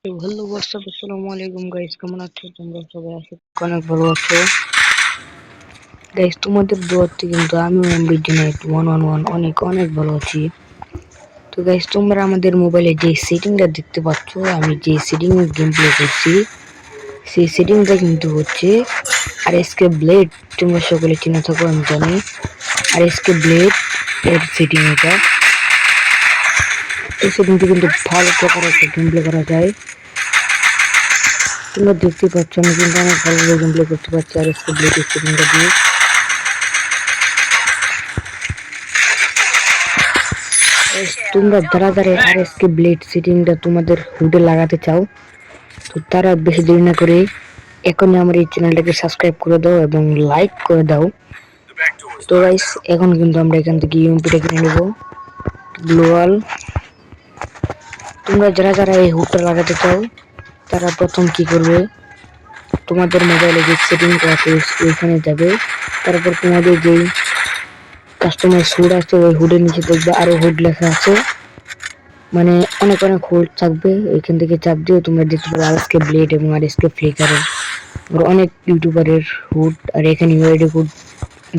Hello WhatsApp আসসালামু আলাইকুম guys, কেমন আছো তোমরা সবাই? আশা করি অনেক ভালো আছো গাইস। তোমাদের দোয়াতে কিন্তু আমিও এমবিডি নাইট 111 অনেক অনেক ভালো আছি। তো গাইস, তোমরা আমাদের মোবাইলে যে সেটিংটা দেখতে পাচ্ছ, আমি যে সেটিং গেম প্লে করছি সেই সেটিংটা কিন্তু হচ্ছে আরএসকে ব্লেড। তোমরা সকলে চিনে থাকো আমি জানি। আরএসকে ব্লেড এর সেটিং এটা। এই সেটিংটা কিন্তু ভালো প্রকার একটা গেম প্লে করা যায়। তোমরা দেখতে পাচ্ছ আমি কিন্তু অনেক ভালোভাবে গেম প্লে করতে পারছি আরএসকে ব্লেড এর সেটিংটা দিয়ে। তোমরা যারা যারা আরএসকে ব্লেড সেটিংটা তোমাদের হুডে লাগাতে চাও, তো তারা বেশি দেরি না করে এখনই আমার এই চ্যানেলটাকে সাবস্ক্রাইব করে দাও এবং লাইক করে দাও। তো গাইস, এখন কিন্তু আমরা এখান থেকে ইউএমপিটা কিনে নেব গ্লোয়াল। তোমরা যারা যারা এই হুডটা লাগাতে চাও তারা প্রথম কি করবে, তোমাদের মোবাইলে যে সেটিং আছে ওইখানে যাবে। তারপর তোমাদের যেই কাস্টমার হুড আছে ওই হুডের নিচে দেখবে আরো হুড লেখা আছে, মানে অনেক অনেক হুড থাকবে। এখান থেকে চাপ দিয়ে তোমরা দেখতে পাবে আরএসকে ব্লেড এবং আরএসকে ফ্লিকারের অনেক ইউটিউবারের হুড। আর এখানে ইউআইডি কোড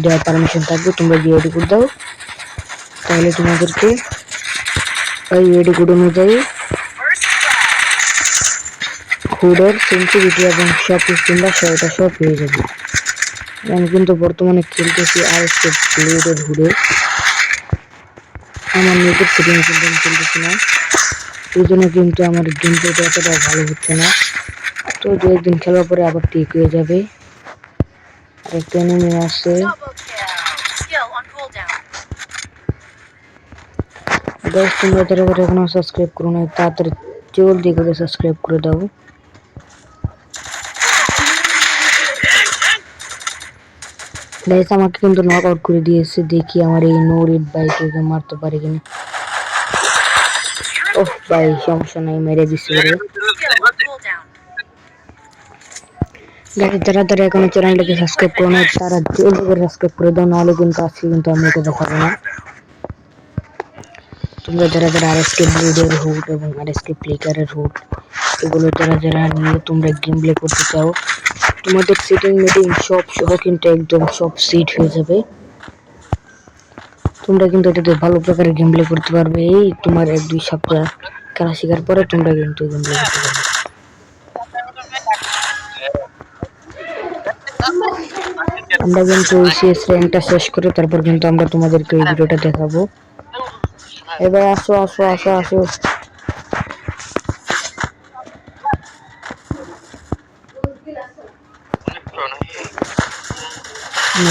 দেওয়ার পারমিশন থাকবে। তোমরা ইউআইডি কোড দাও, তাহলে তোমাদেরকে ওই ইউআইডি কোড অনুযায়ী হুডের সেন্সিটিভিটি এবং সব কিছু তোমরা সহায়তা সব পেয়ে যাবে। আমি কিন্তু বর্তমানে খেলতেছি আরএসকে ব্লেডের হুডে। আমার নিজের সেটিং কিন্তু আমি খেলতেছি না, এই জন্য কিন্তু আমার গেম প্লেটা এতটা ভালো হচ্ছে না। তো দু একদিন খেলার পরে আবার ঠিক হয়ে যাবে। আর একটা এনিমি আসছে গাইস, তোমরা যারা যারা এখনো সাবস্ক্রাইব করো না তাড়াতাড়ি জলদি করে সাবস্ক্রাইব করে দাও। গাইস, আমাকে কিন্তু নক আউট করে দিয়েছে। দেখি আমার এই নো রেড বাইকে মারতে পারে কিনা। ওহ ভাই, সমস্যা নাই, মেরে দিচ্ছে রে। গাইস, যারা যারা এখনো চ্যানেলটাকে সাবস্ক্রাইব করো না তারা জলদি করে সাবস্ক্রাইব করে দাও, নাহলে কিন্তু আজকে কিন্তু আমি এটা দেখাবো না। তোমরা যারা যারা আরএসকে ব্লেডের হুড এবং আরএসকে ফ্লিকারের হুড এগুলো যারা যারা নিয়ে তোমরা গেম প্লে করতে চাও, তোমাদের সেটিং মিটিং সব সহ কিন্তু একদম সব সেট হয়ে যাবে। তোমরা কিন্তু এটাতে ভালো প্রকারের গেম প্লে করতে পারবে। এই তোমার 1-2 সপ্তাহ খেলা শেখার পরে তোমরা কিন্তু গেম প্লে করতে পারবে। আমরা কিন্তু সিএস র্যাঙ্কটা শেষ করে তারপর কিন্তু আমরা তোমাদেরকে এই ভিডিওটা দেখাবো। এবার আসো আসো আসো আসো।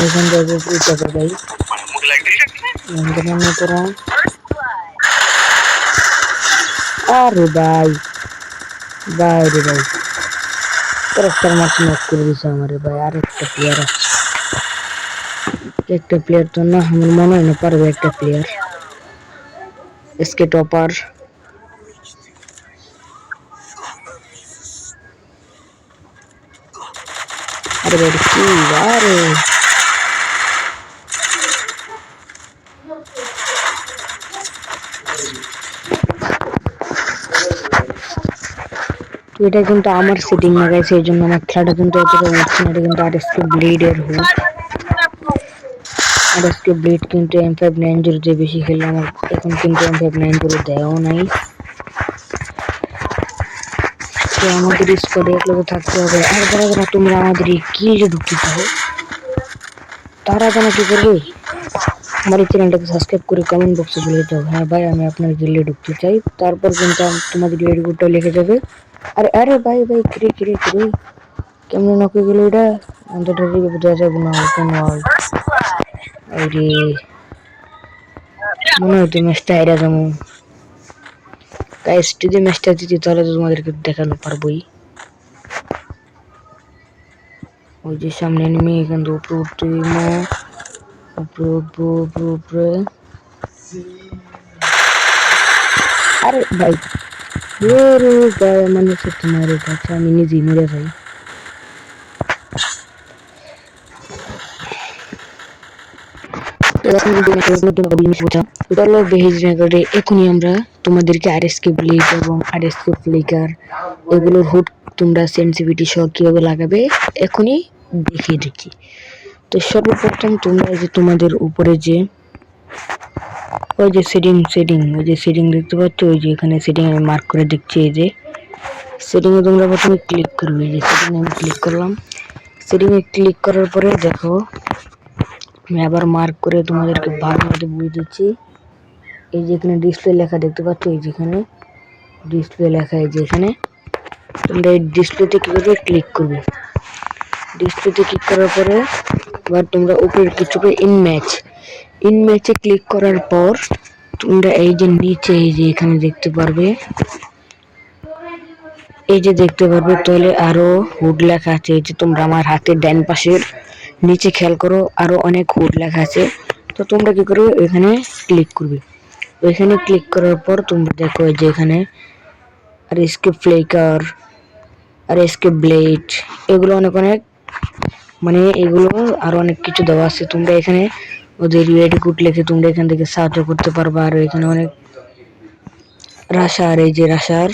এখান থেকে উঠে যাই তোরা। আরে ভাই ভাই রে ভাই, ক্যারেক্টার মাছ নক করে দিছে আমারে ভাই। আর একটা প্লেয়ার আছে, একটা প্লেয়ার তো না আমার মনে হয় না পারবে। একটা প্লেয়ার এসকে টপার। আরে ভাই কি আরে এটা কিন্তু আমার সেটিং না গাইছে, এই জন্য আমার খেলাটা কিন্তু এতটা উঠছে না। এটা কিন্তু আরএসকে ব্লেডের হুড। আরএসকে ব্লেড কিন্তু M590 যে বেশি খেলে আমার এখন কিন্তু M590 দেওয়াও নাই। তো আমাদের স্কোয়াডে এক লোক থাকতে হবে। আর যারা যারা তোমরা আমাদের এই গিল্ডে ঢুকতে চাও তারা যেন কি করবে, আমার এই চ্যানেলটাকে সাবস্ক্রাইব করে কমেন্ট বক্সে বলে দাও হ্যাঁ ভাই আমি আপনার গিল্ডে ঢুকতে চাই। তারপর কিন্তু তোমাদের ইউআইডি কোডটা লিখে যাবে। আরে আরে ভাই ভাই কিরে কিরে কিরে কেমন নকে গেল এটা? অন্তটা বোঝা যাবে না কোনো। আরে মনে হতো ম্যাচটা হেরা যাবো। গাইস, যদি ম্যাচটা জিতি তাহলে তো তোমাদেরকে দেখানো পারবোই। ওই যে সামনে এনিমি, এখান থেকে উপরে উঠতে উপরে উঠবো উপরে উপরে। আরে ভাই ওরে গায়ে মানুষ তোমার কাছে আমি নিজেই মরে যাই। এখনই আমরা তোমাদেরকে আরএসকে ব্লেড এবং আরএসকে ফ্লিকার এগুলোর হুড তোমরা সেন্সিটিভিটি সহ কিভাবে লাগাবে এখনই দেখিয়ে দিচ্ছি। তো সর্বপ্রথম তোমরা যে তোমাদের উপরে যে ওই যে সেটিং দেখতে পাচ্ছ, ওই যে এখানে সেটিং আমি মার্ক করে দেখছি, এই যে সেটিং এ তোমরা প্রথমে ক্লিক করবে। এই যে সেটিং আমি ক্লিক করলাম। সেটিং এ ক্লিক করার পরে দেখো আমি আবার মার্ক করে তোমাদেরকে ভালোভাবে বুঝিয়ে দিচ্ছি। এই যে এখানে ডিসপ্লে লেখা দেখতে পাচ্ছ, এই যেখানে ডিসপ্লে লেখা, এই যে এখানে তোমরা এই ডিসপ্লেতে কি করবে, ক্লিক করবে। ডিসপ্লেতে ক্লিক করার পরে এবার তোমরা উপরে কিছু ইন ম্যাচে ক্লিক করার পর তোমরা এই যে নিচে এই যে এখানে দেখতে পারবে, এই যে দেখতে পারবে তাহলে আরো হুড লেখা আছে। এই যে তোমরা আমার হাতের ডান পাশের নিচে খেয়াল করো, আরো অনেক হুড লেখা আছে। তো তোমরা কি করবে, এখানে ক্লিক করবে। এখানে ক্লিক করার পর তোমরা দেখো যে এখানে আরএসকে ফ্লিকার, আরএসকে ব্লেড এগুলো অনেক মানে এগুলো আরো অনেক কিছু দেওয়া আছে। তোমরা এখানে ওদের ইউআইডি কোড লিখে তোমরা এখান থেকে সাহায্য করতে পারবে। আর এখানে অনেক রাশার, এই যে রাশার,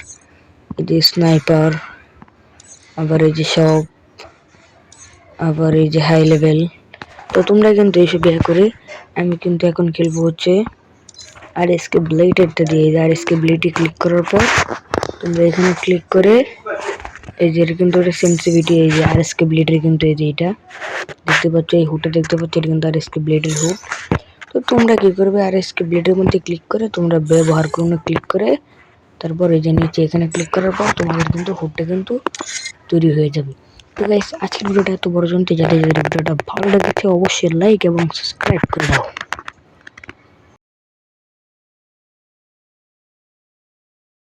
এই যে স্নাইপার, আবার এই যে সব, আবার এই যে হাই লেভেল। তো তোমরা কিন্তু এইসব বের করে আমি কিন্তু এখন খেলবো হচ্ছে আরএসকে ব্লেড একটা দিয়ে। আরএসকে ব্লেডে ক্লিক করার পর তোমরা এখানে ক্লিক করে এই যে কিন্তু একটা সেন্সিটিভিটি, এই যে আরএসকে ব্লেডের কিন্তু এই যে এটা দেখতে পাচ্ছ, এই হুডটা দেখতে পাচ্ছ, এটা কিন্তু আরএসকে ব্লেডের হুড। তো তোমরা কি করবে, আরএসকে ব্লেডের মধ্যে ক্লিক করে তোমরা ব্যবহার করুন, ক্লিক করে তারপর এই যে নিচে এখানে ক্লিক করার পর তোমাদের কিন্তু হুডটা কিন্তু তৈরি হয়ে যাবে। তো গাইস আজকের ভিডিওটা এত বড় জন্য যাদের ভিডিওটা ভালো লেগেছে অবশ্যই লাইক এবং সাবস্ক্রাইব করে দাও।